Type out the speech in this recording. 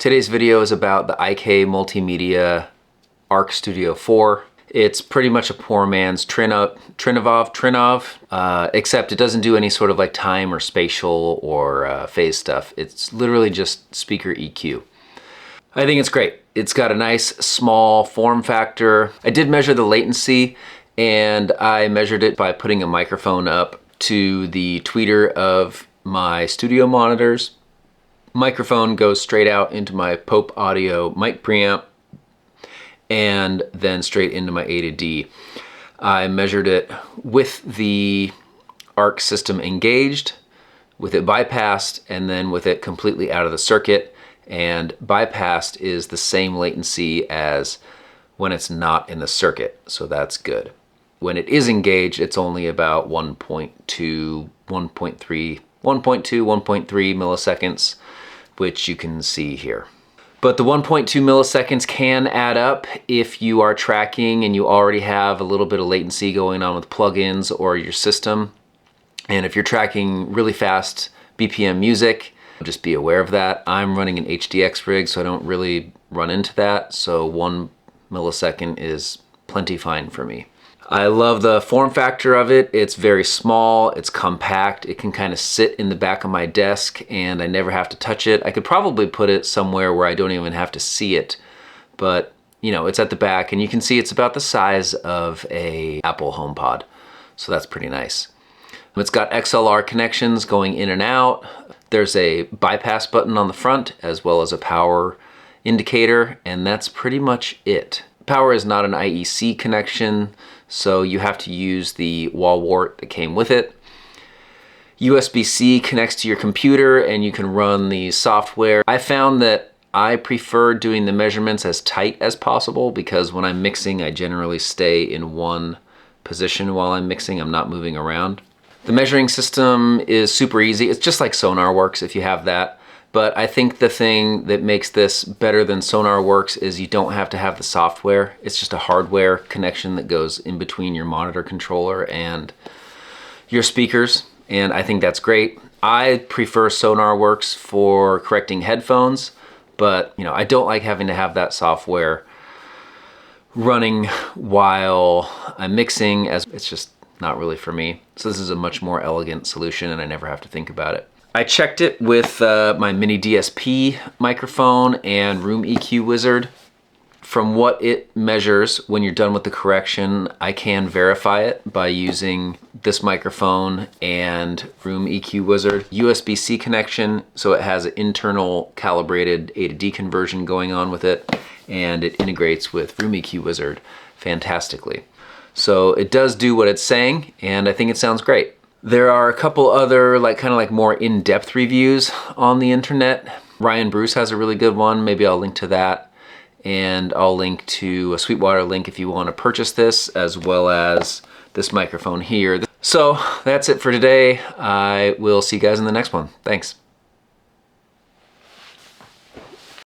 Today's video is about the IK Multimedia Arc Studio 4. It's pretty much a poor man's Trinov, except it doesn't do any sort of like time or spatial or phase stuff. It's literally just speaker EQ. I think it's great. It's got a nice small form factor. I did measure the latency, and I measured it by putting a microphone up to the tweeter of my studio monitors. Microphone goes straight out into my Pope Audio mic preamp and then straight into my A to D. I measured it with the ARC system engaged, with it bypassed, and then with it completely out of the circuit. And bypassed is the same latency as when it's not in the circuit, so that's good. When it is engaged, it's only about 1.2, 1.3 milliseconds, which you can see here. But the 1.2 milliseconds can add up if you are tracking and you already have a little bit of latency going on with plugins or your system. And if you're tracking really fast BPM music, just be aware of that. I'm running an HDX rig, so I don't really run into that. So 1 millisecond is plenty fine for me. I love the form factor of it. It's very small, it's compact, it can kind of sit in the back of my desk and I never have to touch it. I could probably put it somewhere where I don't even have to see it, but you know, it's at the back and you can see it's about the size of a Apple HomePod. So that's pretty nice. It's got XLR connections going in and out. There's a bypass button on the front as well as a power indicator, and that's pretty much it. Power is not an IEC connection, so you have to use the wall wart that came with it. USB-C connects to your computer and you can run the software. I found that I prefer doing the measurements as tight as possible because when I'm mixing, I generally stay in one position while I'm mixing. I'm not moving around. The measuring system is super easy. It's just like SonarWorks if you have that. But I think the thing that makes this better than SonarWorks is you don't have to have the software. It's just a hardware connection that goes in between your monitor controller and your speakers. And I think that's great. I prefer SonarWorks for correcting headphones, but you know, I don't like having to have that software running while I'm mixing, as it's just not really for me. So this is a much more elegant solution and I never have to think about it. I checked it with my mini DSP microphone and Room EQ Wizard. From what it measures when you're done with the correction, I can verify it by using this microphone and Room EQ Wizard. USB-C connection, so it has an internal calibrated A to D conversion going on with it, and it integrates with Room EQ Wizard fantastically. So it does do what it's saying, and I think it sounds great. There are a couple other kind of more in-depth reviews on the internet. Ryan Bruce has a really good one. Maybe I'll link to that. And I'll link to a Sweetwater link if you want to purchase this, as well as this microphone here. So that's it for today. I will see you guys in the next one. Thanks.